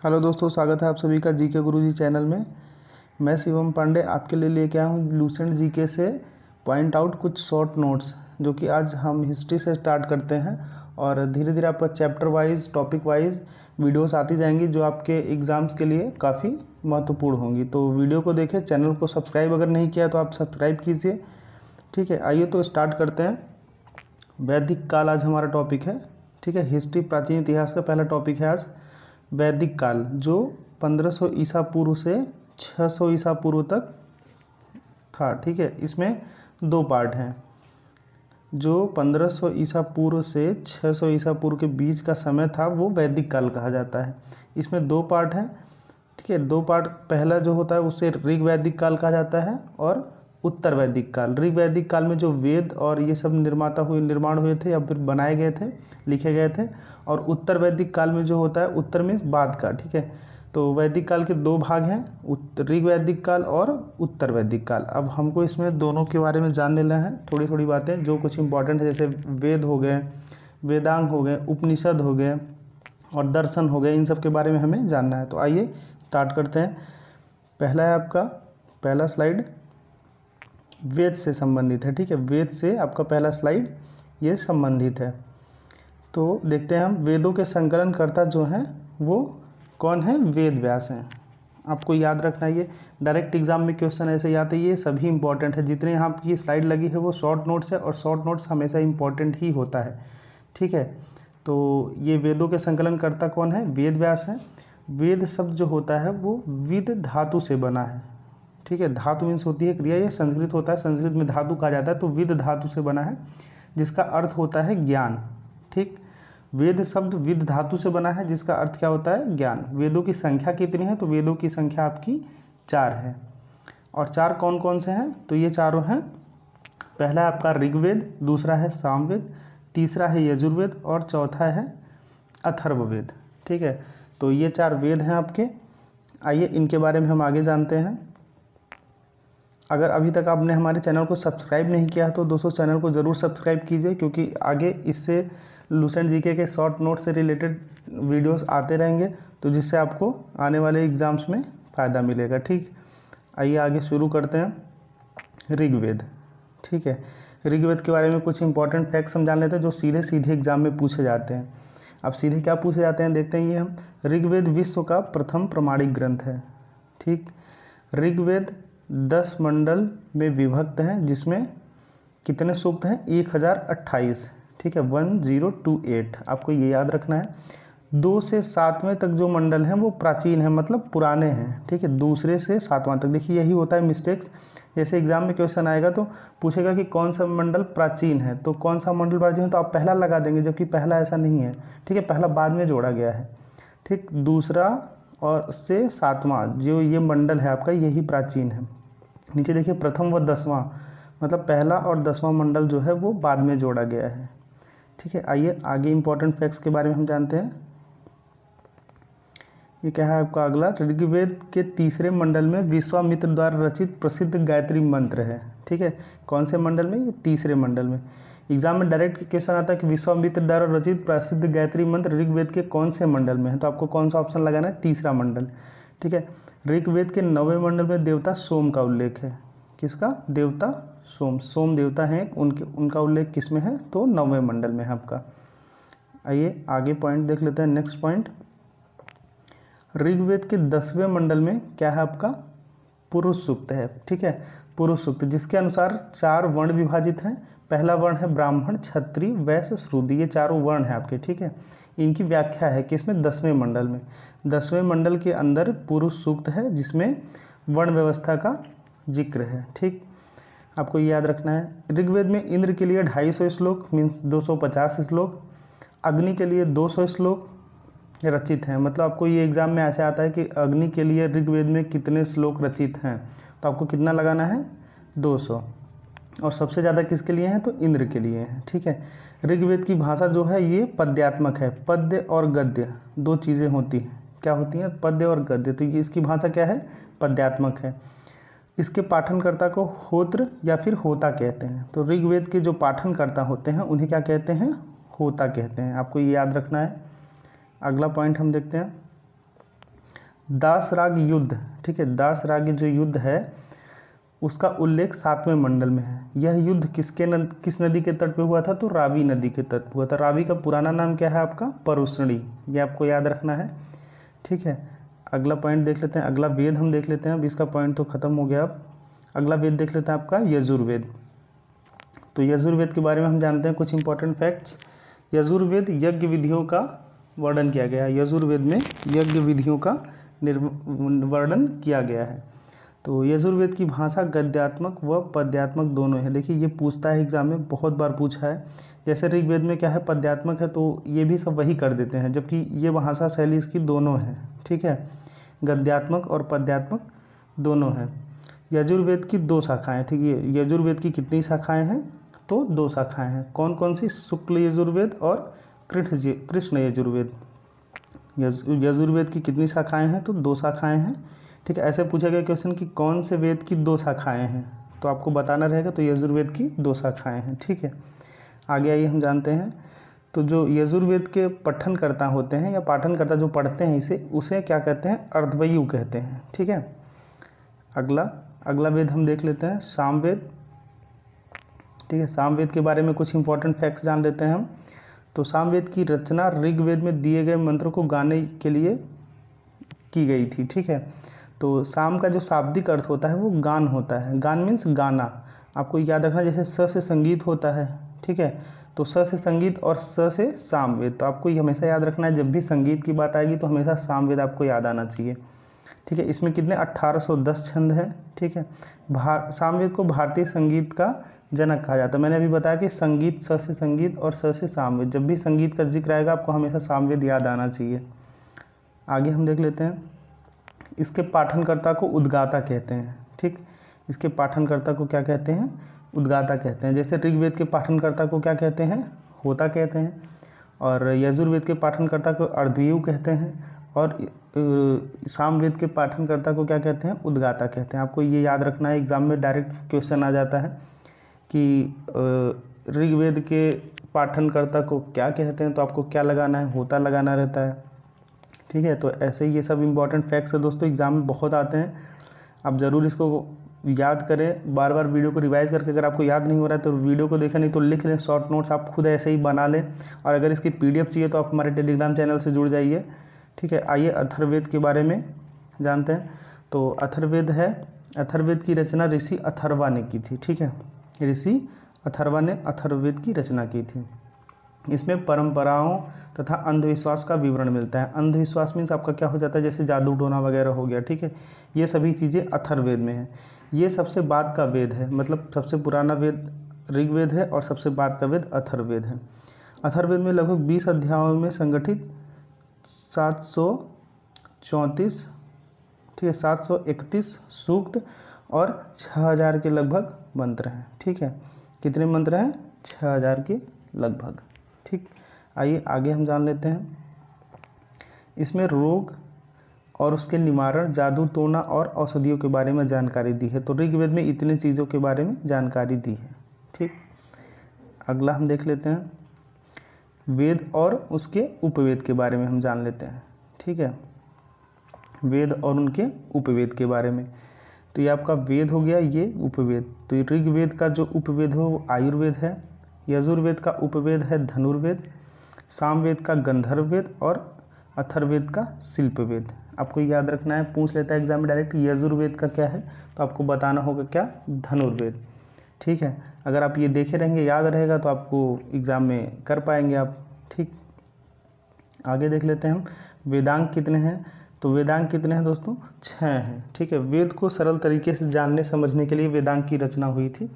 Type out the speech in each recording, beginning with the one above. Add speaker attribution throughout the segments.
Speaker 1: Hello दोस्तों, स्वागत है आप सभी का जीके गुरुजी चैनल में। मैं शिवम पांडे आपके लिए लेके आया हूँ लूसेंट जीके से पॉइंट आउट कुछ शॉर्ट नोट्स, जो कि आज हम हिस्ट्री से स्टार्ट करते हैं और धीरे धीरे आपका chapter wise topic wise videos आती जाएंगी जो आपके एग्ज़ाम्स के लिए काफ़ी महत्वपूर्ण होंगी। तो वीडियो को देखें, चैनल को सब्सक्राइब अगर नहीं किया तो आप सब्सक्राइब कीजिए। ठीक है, आइए तो स्टार्ट करते हैं। वैदिक काल आज हमारा टॉपिक है। ठीक है, हिस्ट्री प्राचीन इतिहास का पहला टॉपिक है आज वैदिक काल, जो 1500 ईसा पूर्व से 600 ईसा पूर्व तक था। ठीक है, इसमें दो पार्ट हैं। जो 1500 ईसा पूर्व से 600 ईसा पूर्व के बीच का समय था वो वैदिक काल कहा जाता है। इसमें दो पार्ट हैं। ठीक है, दो पार्ट, पहला जो होता है उसे ऋग वैदिक काल कहा जाता है और उत्तर वैदिक काल। ऋग वैदिक काल में जो वेद और ये सब निर्माण हुए थे या फिर बनाए गए थे, लिखे गए थे। और उत्तर वैदिक काल में जो होता है, उत्तर मीन्स बाद का। ठीक है, तो वैदिक काल के दो भाग हैं, ऋग वैदिक काल और उत्तर वैदिक काल। अब हमको इसमें दोनों के बारे में जान लेना है, थोड़ी थोड़ी बातें जो कुछ इंपॉर्टेंट है, जैसे वेद हो गए, वेदांग हो गए, उपनिषद हो गए और दर्शन हो गए, इन सब के बारे में हमें जानना है। तो आइए स्टार्ट करते हैं। पहला है आपका पहला स्लाइड वेद से संबंधित है। ठीक है, वेद से आपका पहला स्लाइड ये संबंधित है। तो देखते हैं हम, वेदों के संकलनकर्ता जो हैं वो कौन है? वेद व्यास हैं। आपको याद रखना है, ये डायरेक्ट एग्जाम में क्वेश्चन ऐसे ही आते हैं, ये सभी इंपॉर्टेंट है। जितने यहाँ की स्लाइड लगी है वो शॉर्ट नोट्स है और शॉर्ट नोट्स हमेशा इंपॉर्टेंट ही होता है। ठीक है, तो ये वेदों के संकलनकर्ता कौन है? वेद व्यास हैं। वेद शब्द जो होता है वो विद धातु से बना है। ठीक है, धातु मीन्स होती है क्रिया, ये संस्कृत होता है, संस्कृत में धातु कहा जाता है, तो विद धातु से बना है जिसका अर्थ होता है ज्ञान। ठीक, वेद शब्द विद धातु से बना है जिसका अर्थ क्या होता है? ज्ञान। वेदों की संख्या कितनी है? तो वेदों की संख्या आपकी 4 है। और 4 कौन कौन से हैं? तो ये चारों हैं। पहला है आपका ऋग्वेद, दूसरा है सामवेद, तीसरा है यजुर्वेद और चौथा है अथर्ववेद। ठीक है, तो ये 4 वेद हैं आपके। आइए इनके बारे में हम आगे जानते हैं। अगर अभी तक आपने हमारे चैनल को सब्सक्राइब नहीं किया तो दोस्तों चैनल को ज़रूर सब्सक्राइब कीजिए, क्योंकि आगे इससे लूसेंट जीके के शॉर्ट नोट से रिलेटेड वीडियोस आते रहेंगे, तो जिससे आपको आने वाले एग्ज़ाम्स में फ़ायदा मिलेगा। ठीक, आइए आगे शुरू करते हैं। ऋग्वेद। ठीक है, ऋग्वेद के बारे में कुछ इंपॉर्टेंट फैक्ट्स हम जान लेते हैं जो सीधे सीधे एग्जाम में पूछे जाते हैं। अब सीधे क्या पूछे जाते हैं देखते हैं। ये हम, ऋग्वेद विश्व का प्रथम प्रमाणिक ग्रंथ है। ठीक, ऋग्वेद 10 मंडल में विभक्त हैं, जिसमें कितने सूक्त हैं? 1028। ठीक है, 1028, आपको ये याद रखना है। 2 से 7वें तक जो मंडल हैं वो प्राचीन हैं, मतलब पुराने हैं। ठीक है, दूसरे से 7वां तक। देखिए यही होता है मिस्टेक्स, जैसे एग्जाम में क्वेश्चन आएगा तो पूछेगा कि कौन सा मंडल प्राचीन है, तो कौन सा मंडल प्राचीन है तो आप पहला लगा देंगे, जबकि पहला ऐसा नहीं है। ठीक है, पहला बाद में जोड़ा गया है। ठीक, दूसरा और से 7वां जो ये मंडल है आपका, यही प्राचीन है। नीचे देखिए प्रथम व 10वां, मतलब पहला और 10वां मंडल जो है वो बाद में जोड़ा गया है। ठीक है, आइए आगे इंपॉर्टेंट फैक्ट्स के बारे में हम जानते हैं। ये क्या है आपका अगला? ऋग्वेद के तीसरे मंडल में विश्वामित्र द्वारा रचित प्रसिद्ध गायत्री मंत्र है। ठीक है, कौन से मंडल में? ये तीसरे मंडल में। एग्जाम में डायरेक्ट क्वेश्चन आता है कि विश्वामित्र द्वारा रचित प्रसिद्ध गायत्री मंत्र ऋग्वेद के कौन से मंडल में है, तो आपको कौन सा ऑप्शन लगाना है? तीसरा मंडल। ठीक है, ऋग्वेद के 9वें मंडल में देवता सोम का उल्लेख है। किसका? देवता सोम। सोम देवता हैं, उनका उल्लेख किस में है? तो 9वें मंडल में है आपका। आइए आगे पॉइंट देख लेते हैं। नेक्स्ट पॉइंट, ऋग्वेद के 10वें मंडल में क्या है आपका? पुरुष सूक्त है। ठीक है, पुरुष सूक्त, जिसके अनुसार 4 वर्ण विभाजित हैं। पहला वर्ण है ब्राह्मण, क्षत्रिय, वैश्य, शूद्र, ये चारों वर्ण हैं आपके। ठीक है, इनकी व्याख्या है किसमें? 10वें मंडल में। 10वें मंडल के अंदर पुरुष सूक्त है, जिसमें वर्ण व्यवस्था का जिक्र है। ठीक, आपको ये याद रखना है। ऋग्वेद में इंद्र के लिए 250 श्लोक मीन्स 250 श्लोक, अग्नि के लिए 200 श्लोक रचित हैं। मतलब आपको ये एग्जाम में ऐसे आता है कि अग्नि के लिए ऋग्वेद में कितने श्लोक रचित हैं, तो आपको कितना लगाना है? 200। और सबसे ज़्यादा किसके लिए हैं? तो इंद्र के लिए हैं। ठीक है, ऋग्वेद की भाषा जो है ये पद्यात्मक है। पद्य और गद्य दो चीज़ें होती हैं। क्या होती हैं? पद्य और गद्य। तो ये इसकी भाषा क्या है? पद्यात्मक है। इसके पाठनकर्ता को होत्र या फिर होता कहते हैं। तो ऋग्वेद के जो पाठनकर्ता होते हैं उन्हें क्या कहते हैं? होता कहते हैं। आपको ये याद रखना है। अगला पॉइंट हम देखते हैं। दासराग युद्ध, ठीक है, दासराग जो युद्ध है उसका उल्लेख 7वें मंडल में है। यह युद्ध किस नदी के तट पे हुआ था? तो रावी नदी के तट पे हुआ था। रावी का पुराना नाम क्या है आपका? परुष्णी, ये आपको याद रखना है, ठीक है। अगला पॉइंट देख लेते हैं, अगला वेद हम देख लेते हैं। अब इसका पॉइंट तो खत्म हो गया। अब अगला वेद देख लेते हैं आपका यजुर्वेद। तो यजुर्वेद के बारे में हम जानते हैं कुछ इंपॉर्टेंट फैक्ट्स। यजुर्वेद यज्ञ विधियों का वर्णन किया गया है। यजुर्वेद में यज्ञ विधियों का वर्णन किया गया है। तो यजुर्वेद की भाषा गद्यात्मक व पद्यात्मक दोनों है। देखिए ये पूछता है एग्जाम में, बहुत बार पूछा है। जैसे ऋग्वेद में क्या है? पद्यात्मक है, तो ये भी सब वही कर देते हैं, जबकि ये भाषा शैली इसकी दोनों है, ठीक है, गद्यात्मक और पद्यात्मक दोनों है। यजुर्वेद की 2 शाखाएं, ठीक है। यजुर्वेद की कितनी शाखाएं हैं? तो 2 शाखाएं हैं। कौन कौन सी? शुक्ल यजुर्वेद और कृष्ण यजुर्वेद। यजुर्वेद की कितनी शाखाएं हैं? तो 2 शाखाएं हैं, ठीक है। ऐसे पूछा गया क्वेश्चन कि कौन से वेद की 2 शाखाएं हैं, तो आपको बताना रहेगा। तो यजुर्वेद की 2 शाखाएं हैं, ठीक है। आगे आइए हम जानते हैं। तो जो यजुर्वेद के पठनकर्ता होते हैं या पाठनकर्ता जो पढ़ते हैं इसे, उसे क्या कहते हैं? अर्धवयु कहते हैं, ठीक है। अगला वेद हम देख लेते हैं सामवेद, ठीक है। सामवेद के बारे में कुछ इंपॉर्टेंट फैक्ट्स जान लेते हैं हम। तो सामवेद की रचना ऋग्वेद में दिए गए मंत्रों को गाने के लिए की गई थी, ठीक है। तो साम का जो शाब्दिक अर्थ होता है वो गान होता है। गान मीन्स गाना। आपको याद रखना, जैसे स से संगीत होता है, ठीक है, तो स से संगीत और स से सामवेद। तो आपको ये हमेशा याद रखना है, जब भी संगीत की बात आएगी तो हमेशा सामवेद आपको याद आना चाहिए, ठीक है। इसमें कितने? 1810 छंद हैं, ठीक है। सामवेद को भारतीय संगीत का जनक कहा जाता है। मैंने अभी बताया कि संगीत, स से संगीत और स से सामवेद, जब भी संगीत का जिक्र आएगा आपको हमेशा सामवेद याद आना चाहिए। आगे हम देख लेते हैं। इसके पाठनकर्ता को उद्गाता कहते हैं, ठीक। इसके पाठनकर्ता को क्या कहते हैं? उद्गाता कहते हैं। जैसे ऋग्वेद के पाठनकर्ता को क्या कहते हैं? होता कहते हैं। और यजुर्वेद के पाठनकर्ता को अर्धवयु कहते हैं। और सामवेद के पाठनकर्ता को क्या कहते हैं? उद्गाता कहते हैं। आपको ये याद रखना है, एग्जाम में डायरेक्ट क्वेश्चन आ जाता है कि ऋग्वेद के पाठनकर्ता को क्या कहते हैं, तो आपको क्या लगाना है? होता लगाना रहता है, ठीक है। तो ऐसे ही ये सब इंपॉर्टेंट फैक्ट्स है दोस्तों, एग्जाम में बहुत आते हैं। आप ज़रूर इसको याद करें, बार बार वीडियो को रिवाइज़ करके। अगर आपको याद नहीं हो रहा है तो वीडियो को देखें, नहीं तो लिख लें, शॉर्ट नोट्स आप खुद ऐसे ही बना लें। और अगर इसकी PDF चाहिए तो आप हमारे टेलीग्राम चैनल से जुड़ जाइए, ठीक है। आइए अथर्ववेद के बारे में जानते हैं। तो अथर्ववेद है, अथर्ववेद की रचना ऋषि अथर्वा ने की थी, ठीक है। ऋषि अथर्वा ने अथर्ववेद की रचना की थी। इसमें परंपराओं तथा अंधविश्वास का विवरण मिलता है। अंधविश्वास मीन्स आपका क्या हो जाता है? जैसे जादू टोना वगैरह हो गया, ठीक है। ये सभी चीज़ें अथर्ववेद में है। ये सबसे बाद का वेद है, मतलब सबसे पुराना वेद ऋग्वेद है और सबसे बाद का वेद अथर्ववेद है। अथर्ववेद में लगभग 20 अध्यायों में संगठित 734, ठीक है, 731 सूक्त और 6000 के लगभग मंत्र हैं, ठीक है। कितने मंत्र हैं? 6000 के लगभग, ठीक। आइए आगे हम जान लेते हैं। इसमें रोग और उसके निवारण, जादू टोना और औषधियों के बारे में जानकारी दी है। तो ऋग्वेद में इतनी चीज़ों के बारे में जानकारी दी है, ठीक। अगला हम देख लेते हैं वेद और उसके उपवेद के बारे में हम जान लेते हैं, ठीक है। वेद और उनके उपवेद के बारे में। तो ये आपका वेद हो गया, ये उपवेद। तो ऋग्वेद का जो उपवेद है वो आयुर्वेद है। यजुर्वेद का उपवेद है धनुर्वेद। सामवेद का गंधर्व वेद और अथर्ववेद का शिल्पवेद। आपको याद रखना है, पूछ लेता है एग्जाम में डायरेक्ट यजुर्वेद का क्या है, तो आपको बताना होगा क्या? धनुर्वेद, ठीक है। अगर आप ये देखे रहेंगे, याद रहेगा, तो आपको एग्ज़ाम में कर पाएंगे आप, ठीक। आगे देख लेते हैं हम वेदांग कितने हैं। तो वेदांग कितने हैं दोस्तों? 6 हैं, ठीक है। वेद को सरल तरीके से जानने समझने के लिए वेदांग की रचना हुई थी।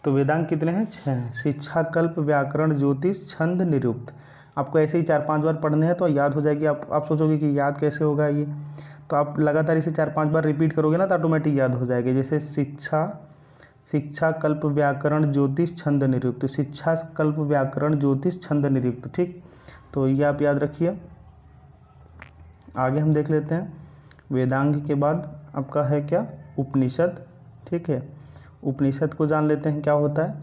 Speaker 1: तो वेदांग कितने हैं? 6 हैं। शिक्षा, कल्प, व्याकरण, ज्योतिष, छंद, निरुक्त। आपको ऐसे ही 4-5 बार पढ़ने हैं तो याद हो जाएगी। आप सोचोगे कि याद कैसे होगा ये, तो आप लगातार इसे 4-5 बार रिपीट करोगे ना तो ऑटोमेटिक याद हो जाएगा। जैसे शिक्षा, कल्प, व्याकरण, ज्योतिष, छंद, निरुक्त। शिक्षा, कल्प, व्याकरण, ज्योतिष, छंद, निरुक्त, ठीक। तो ये आप याद रखिए। आगे हम देख लेते हैं वेदांग के बाद आपका है क्या? उपनिषद, ठीक है। उपनिषद को जान लेते हैं क्या होता है।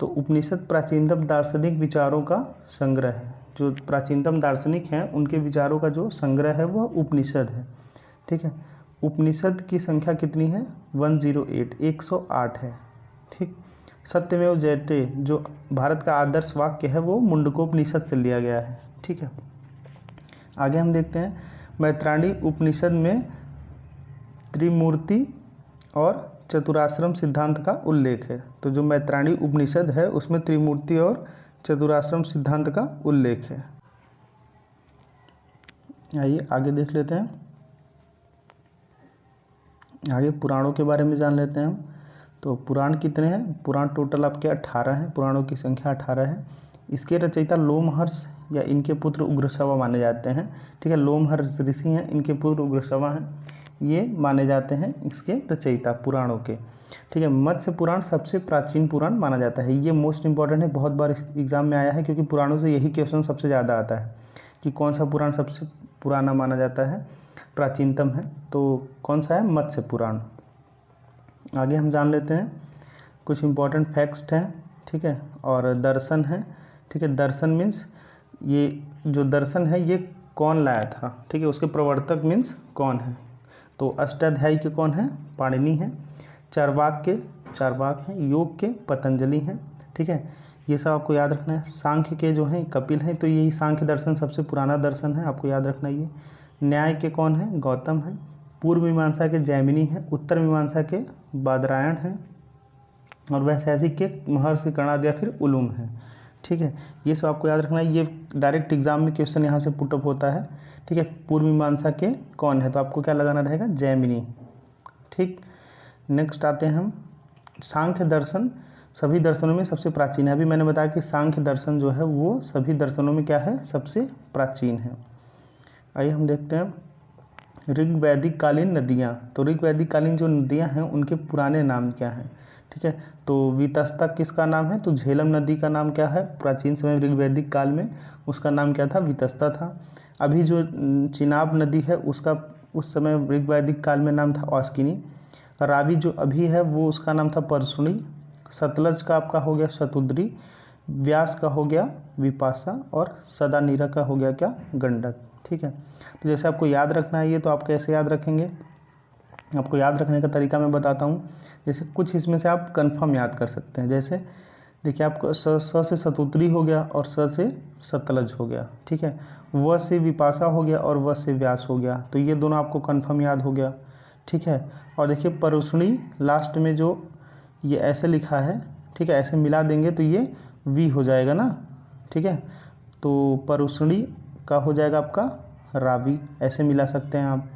Speaker 1: तो उपनिषद प्राचीनतम दार्शनिक विचारों का संग्रह है। जो प्राचीनतम दार्शनिक हैं उनके विचारों का जो संग्रह है वह उपनिषद है, ठीक है। उपनिषद की संख्या कितनी है? 108, 108 है। ठीक। सत्यमेव जयते जो भारत का आदर्श वाक्य है वो मुंडकोपनिषद से लिया गया है। ठीक है। आगे हम देखते हैं मैत्राणी उपनिषद में त्रिमूर्ति और चतुराश्रम सिद्धांत का उल्लेख है। तो जो मैत्राणी उपनिषद है उसमें त्रिमूर्ति और चतुराश्रम सिद्धांत का उल्लेख है। आइए आगे देख लेते हैं। आगे पुराणों के बारे में जान लेते हैं हम। तो पुराण कितने हैं? पुराण टोटल आपके 18 हैं। पुराणों की संख्या 18 है। इसके रचयिता लोमहर्ष या इनके पुत्र उग्रश्रवा माने जाते हैं। ठीक है। लोमहर्ष ऋषि हैं, इनके पुत्र उग्रश्रवा हैं, ये माने जाते हैं इसके रचयिता पुराणों के। ठीक है। मत्स्य पुराण सबसे प्राचीन पुराण माना जाता है। ये मोस्ट इंपॉर्टेंट है, बहुत बार एग्जाम में आया है, क्योंकि पुराणों से यही क्वेश्चन सबसे ज़्यादा आता है कि कौन सा पुराण सबसे पुराना माना जाता है, प्राचीनतम है। तो कौन सा है? मत्स्य पुराण। आगे हम जान लेते हैं कुछ इंपॉर्टेंट फैक्ट्स हैं। ठीक है। और दर्शन है। ठीक है। दर्शन मीन्स ये जो दर्शन है ये कौन लाया था? ठीक है। उसके प्रवर्तक मीन्स कौन है? तो अष्टाध्यायी के कौन है? पाणिनि है। चार्वाक हैं। योग के पतंजलि हैं। ठीक है। ये सब आपको याद रखना है। सांख्य के जो हैं कपिल हैं, तो यही सांख्य दर्शन सबसे पुराना दर्शन है, आपको याद रखना है। ये न्याय के कौन है? गौतम है। पूर्व मीमांसा के जैमिनी है। उत्तर मीमांसा के बादरायण हैं। और वैशेषिक के महर्षि कर्णाद या फिर उलूम है। ठीक है। ये सब आपको याद रखना है। ये डायरेक्ट एग्जाम में क्वेश्चन यहाँ से पुटअप होता है। ठीक है। पूर्व मीमांसा के कौन है? तो आपको क्या लगाना रहेगा? जैमिनी। ठीक। नेक्स्ट आते हैं हम। सांख्य दर्शन सभी दर्शनों में सबसे प्राचीन है। अभी मैंने बताया कि सांख्य दर्शन जो है वो सभी दर्शनों में क्या है? सबसे प्राचीन है। आइए हम देखते हैं ऋग्वैदिक कालीन नदियाँ। तो ऋग्वैदिक कालीन जो नदियाँ हैं उनके पुराने नाम क्या हैं? ठीक है। तो वितस्ता किसका नाम है? तो झेलम नदी का नाम क्या है? प्राचीन समय ऋग्वैदिक काल में उसका नाम क्या था? वितस्ता था। अभी जो चिनाब नदी है उसका उस समय ऋग्वैदिक काल में नाम था औस्किनी। रावी जो अभी है वो उसका नाम था परसुणी। सतलज का आपका हो गया शतुद्री। व्यास का हो गया विपाशा। और सदानीरा का हो गया क्या? गंडक। ठीक है। तो जैसे आपको याद रखना है ये, तो आप कैसे याद रखेंगे? आपको याद रखने का तरीका मैं बताता हूँ। जैसे कुछ इसमें से आप कंफर्म याद कर सकते हैं। जैसे देखिए आपको स से सतुत्री हो गया और स से सतलज हो गया। ठीक है। व से विपाशा हो गया और व से व्यास हो गया। तो ये दोनों आपको कंफर्म याद हो गया। ठीक है। और देखिए परुष्णी लास्ट में जो ये ऐसे लिखा है, ठीक है, ऐसे मिला देंगे तो ये वी हो जाएगा ना। ठीक है। तो परुष्णी का हो जाएगा आपका रावी, ऐसे मिला सकते हैं आप।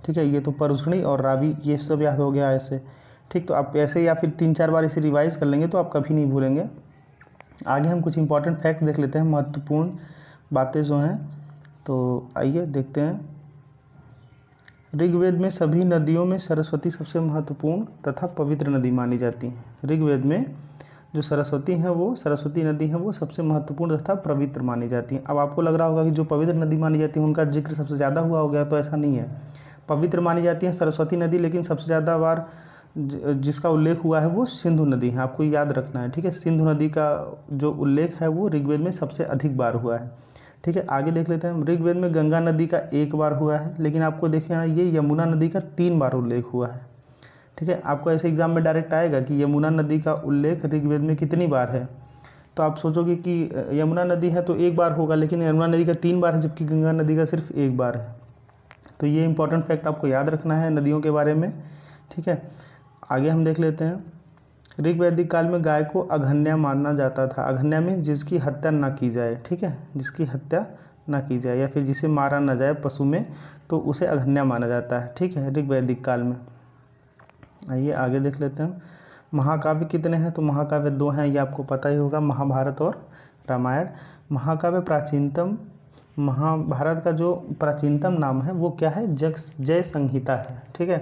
Speaker 1: ठीक है। ये तो परुष्णी और रावी ये सब याद हो गया ऐसे। ठीक। तो आप ऐसे या फिर 3-4 बार इसे रिवाइज कर लेंगे तो आप कभी नहीं भूलेंगे। आगे हम कुछ इंपॉर्टेंट फैक्ट्स देख लेते हैं, महत्वपूर्ण बातें जो हैं। तो आइए देखते हैं। ऋग्वेद में सभी नदियों में सरस्वती सबसे महत्वपूर्ण तथा पवित्र नदी मानी जाती है। ऋग्वेद में जो सरस्वती है वो सरस्वती नदी है वो सबसे महत्वपूर्ण तथा पवित्र मानी जाती है। अब आपको लग रहा होगा कि जो पवित्र नदी मानी जाती है उनका जिक्र सबसे ज़्यादा हुआ हो गया, तो ऐसा नहीं है। पवित्र मानी जाती है सरस्वती नदी, लेकिन सबसे ज़्यादा बार जिसका उल्लेख हुआ है वो सिंधु नदी है, आपको याद रखना है। ठीक है। सिंधु नदी का जो उल्लेख है वो ऋग्वेद में सबसे अधिक बार हुआ है। ठीक है। आगे देख लेते हैं हम। ऋग्वेद में गंगा नदी का 1 बार हुआ है, लेकिन आपको देखिए ये यमुना नदी का 3 बार उल्लेख हुआ है। ठीक है। आपको ऐसे एग्जाम में डायरेक्ट आएगा कि यमुना नदी का उल्लेख ऋग्वेद में कितनी बार है, तो आप सोचोगे कि यमुना नदी है तो 1 बार होगा, लेकिन यमुना नदी का 3 बार है, जबकि गंगा नदी का सिर्फ 1 बार है। तो ये इंपॉर्टेंट फैक्ट आपको याद रखना है नदियों के बारे में। ठीक है। आगे हम देख लेते हैं। ऋग्वैदिक काल में गाय को अघन्या माना जाता था। अघन्या में जिसकी हत्या ना की जाए। ठीक है। जिसकी हत्या ना की जाए या फिर जिसे मारा ना जाए पशु में, तो उसे अघन्या माना जाता है। ठीक है। ऋग्वैदिक काल में। आइए आगे देख लेते हैं। महाकाव्य कितने हैं? तो महाकाव्य 2 हैं, ये आपको पता ही होगा, महाभारत और रामायण। महाकाव्य प्राचीनतम महाभारत का जो प्राचीनतम नाम है वो क्या है? जय संहिता है। ठीक है।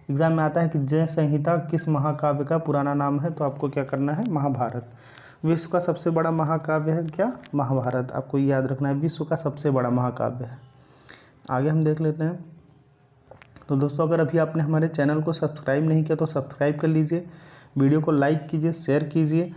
Speaker 1: एग्जाम में आता है कि जय संहिता किस महाकाव्य का पुराना नाम है, तो आपको क्या करना है? महाभारत। विश्व का सबसे बड़ा महाकाव्य है क्या? महाभारत। आपको याद रखना है विश्व का सबसे बड़ा महाकाव्य है। आगे हम देख लेते हैं। तो दोस्तों अगर अभी आपने हमारे चैनल को सब्सक्राइब नहीं किया तो सब्सक्राइब कर लीजिए, वीडियो को लाइक कीजिए, शेयर कीजिए।